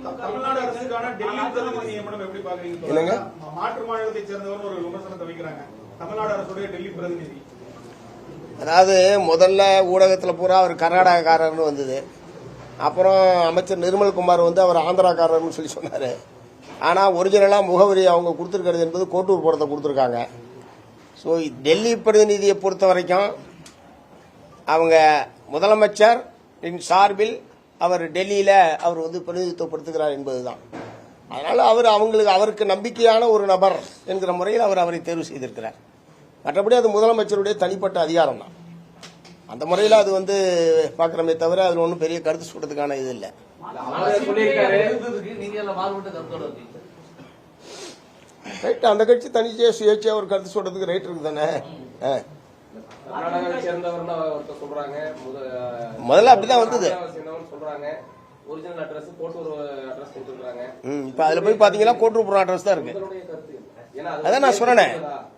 தமிழ்நாடு அரசுக்கான டெல்லி பிரதிநிதி நியமனம் எப்படி பாக்குறீங்க? என்னங்க மாற்று மாநிலத்தை சேர்ந்தவர் ஒரு விமர்சனத்தை வைக்கிறாங்க. தமிழ்நாடு அரசுடைய டெல்லி பிரதிநிதி அதாவது முதல்ல ஊடகத்தில் பூரா அவர் கர்நாடகக்காரர்னு வந்தது. அப்புறம் அமைச்சர் நிர்மல்குமார் வந்து அவர் ஆந்திராக்காரர்னு சொல்லி சொன்னார். ஆனால் ஒரிஜினலாக முகவரி அவங்க கொடுத்துருக்கிறது என்பது கோட்டூர் புறத்தை கொடுத்துருக்காங்க. ஸோ டெல்லி பிரதிநிதியை பொறுத்த வரைக்கும் அவங்க முதலமைச்சர் சார்பில் அவர் டெல்லியில் அவர் வந்து பிரதிநிதித்துவப்படுத்துகிறார் என்பதுதான். அதனால் அவருக்கு நம்பிக்கையான ஒரு நபர் என்கிற முறையில் அவரை தேர்வு செய்திருக்கிறார். மற்றபடி அது முதலமைச்சருடைய தனிப்பட்ட அதிகாரம் தான். அந்த முறையில் அது வந்து பார்க்குறமே தவிர அதில் ஒன்றும் பெரிய கருத்து சொல்றதுக்கான இது இல்லை. ரைட், அந்த கட்சி தனிச்சே சுயேட்சையா ஒரு கருத்து சொல்றதுக்கு ரைட் இருக்கு தானே. முதல்ல அப்படிதான் வந்தது. இப்ப அதுல போய் பாத்தீங்கன்னா கோட்டூர் அட்ரஸ் தான் இருக்கு. அதான் நான் சொன்னேன்,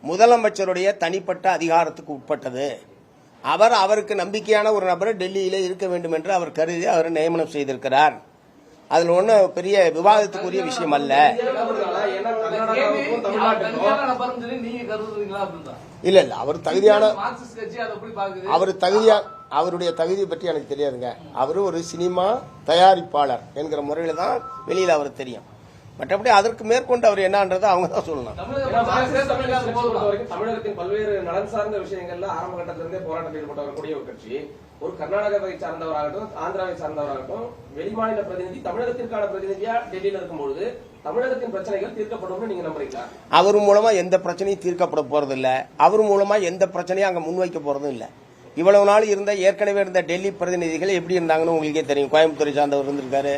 முதலமைச்சருடைய தனிப்பட்ட அதிகாரத்துக்கு உட்பட்டது. அவருக்கு நம்பிக்கையான ஒரு நபரை டெல்லியில இருக்க வேண்டும் என்று அவர் கருதி அவர் நியமனம் செய்திருக்கிறார். அதுல ஒண்ணு பெரிய விவாதத்துக்குரிய விஷயம் அல்ல. இல்ல இல்ல, அவருடைய தகுதியை பற்றி எனக்கு தெரியாதுங்க. அவரு ஒரு சினிமா தயாரிப்பாளர் என்கிற முறையில தான் வெளியில அவருக்கு தெரியும். மற்றபடி அதற்கு மேற்கொண்டு அவர் என்னன்றதை அவங்க தான் சொல்லணும். தமிழகத்தின் பல்வேறு நலன் சார்ந்த விஷயங்கள்ல ஆரம்ப கட்டத்திலிருந்தே போராட்டத்தில் ஈடுபட்டு வரக்கூடிய ஒரு கட்சி, ஒரு கர்நாடகத்தை சார்ந்தவராகட்டும் ஆந்திராவை சார்ந்தவராகட்டும் வெளிமாநில பிரதிநிதி தமிழகத்திற்கான பிரதிநிதியா டெல்லியில இருக்கும்போது தமிழகத்தின் பிரச்சனைகள் தீர்க்கப்படும் நீங்க நம்புறீங்களா? அவர் மூலமா எந்த பிரச்சனையும் தீர்க்கப்பட போறது இல்ல. அவர் மூலமா எந்த பிரச்சனையும் அங்க முன்வைக்க போறதும் இல்ல. இவ்வளவு நாள் ஏற்கனவே இருந்த டெல்லி பிரதிநிதிகள் எப்படி இருந்தாங்கன்னு உங்களுக்கே தெரியும். கோயம்புத்தூரை சார்ந்தவர் இருந்திருக்காரு,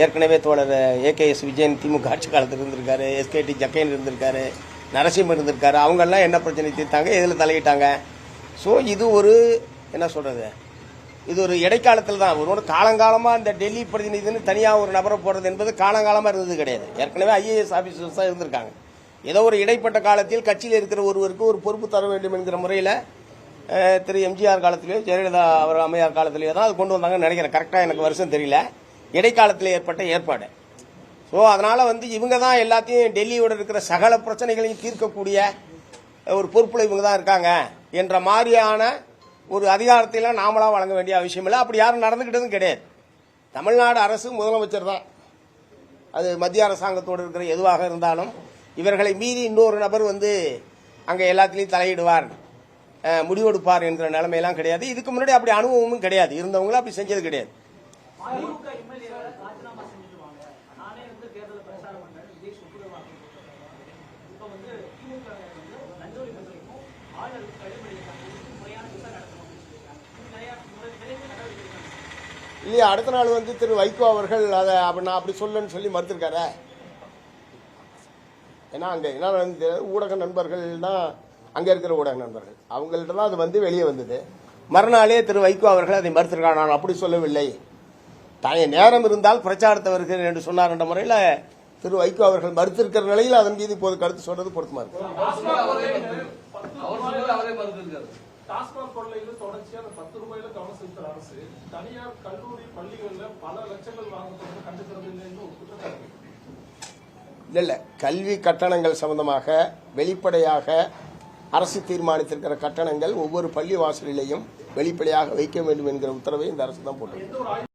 ஏற்கனவே தோழர் ஏகேஎஸ் விஜயன் திமுக ஆட்சி காலத்தில் இருந்திருக்காரு, எஸ்கேடி ஜக்கைன் இருந்திருக்காரு, நரசிம்மர் இருந்திருக்காரு. அவங்கெல்லாம் என்ன பிரச்சனை தீர்த்தாங்க, எதில் தலையிட்டாங்க? ஸோ இது ஒரு என்ன சொல்றது, இது ஒரு இடைக்காலத்தில் தான். ஒரு காலங்காலமாக இந்த டெல்லி பிரதிநிதின்னு தனியாக ஒரு நபரை போடுறது என்பது காலங்காலமாக இருந்தது கிடையாது. ஏற்கனவே ஐஏஎஸ் ஆஃபீஸர்ஸ் தான் இருந்திருக்காங்க. ஏதோ ஒரு இடைப்பட்ட காலத்தில் கட்சியில் இருக்கிற ஒருவருக்கு ஒரு பொறுப்பு தர வேண்டும் என்கிற முறையில் திரு எம்ஜிஆர் காலத்திலேயோ ஜெயலலிதா அவர் அம்மையார் காலத்திலேயோ தான் அது கொண்டு வந்தாங்கன்னு நினைக்கிறேன். கரெக்டாக எனக்கு வருஷம் தெரியல. இடைக்காலத்தில் ஏற்பட்ட ஏற்பாடு. ஸோ அதனால இவங்க தான் எல்லாத்தையும் டெல்லியோட இருக்கிற சகல பிரச்சனைகளையும் தீர்க்கக்கூடிய ஒரு பொறுப்புல இவங்க தான் இருக்காங்க என்ற மாதிரியான ஒரு அதிகாரத்தையெல்லாம் நாமளா வழங்க வேண்டிய அவசியம் இல்லை. அப்படி யாரும் நடந்துகிட்டதும் கிடையாது. தமிழ்நாடு அரசு முதலமைச்சர் தான், அது மத்திய அரசாங்கத்தோடு இருக்கிற எதுவாக இருந்தாலும் இவர்களை மீறி இன்னொரு நபர் அங்கே எல்லாத்திலையும் தலையிடுவார், முடிவெடுப்பார் என்கிற நிலைமையெல்லாம் கிடையாது. இதுக்கு முன்னாடி அப்படி அனுபவமும் கிடையாது. இருந்தவங்களும் அப்படி செஞ்சது கிடையாது. இல்லையா, அடுத்த நாள் திரு வைகோ அவர்கள் அதை நான் அப்படி சொல்லன்னு சொல்லி மறுத்திருக்காரு. ஏன்னா அங்க என்ன ஊடக நண்பர்கள் தான், அங்க இருக்கிற ஊடக நண்பர்கள் அவங்கள்ட்ட தான் அது வெளியே வந்தது. மறுநாளே திரு வைகோ அவர்கள் அதை மறுத்திருக்காங்க. நான் அப்படி சொல்லவில்லை, தானே நேரம் இருந்தால் பிரச்சாரத்தை வருகிறேன் என்று சொன்னார் என்ற முறையில் திரு வைகோ அவர்கள் மறுத்திருக்கிற நிலையில் அதன் மீது இப்போது கருத்து சொல்றது பொருத்தமா இருக்கு. டாஸ்மாக் கொள்ளையில தொடர்ச்சியா 10 ரூபாயில கவனம் செலுத்துற அரசு தனியார் கல்லூரி பள்ளிகள்ல பல லட்சங்கள் வாங்கப்படுறது கண்டுக்கிறது இல்லைன்னு ஒரு குற்றச்சாட்டு. இல்ல, கல்வி கட்டணங்கள் சம்பந்தமாக வெளிப்படையாக அரசு தீர்மானித்திருக்கிற கட்டணங்கள் ஒவ்வொரு பள்ளி வாசலிலையும் வெளிப்படையாக வைக்க வேண்டும் என்கிற உத்தரவை இந்த அரசு தான் போட்டது.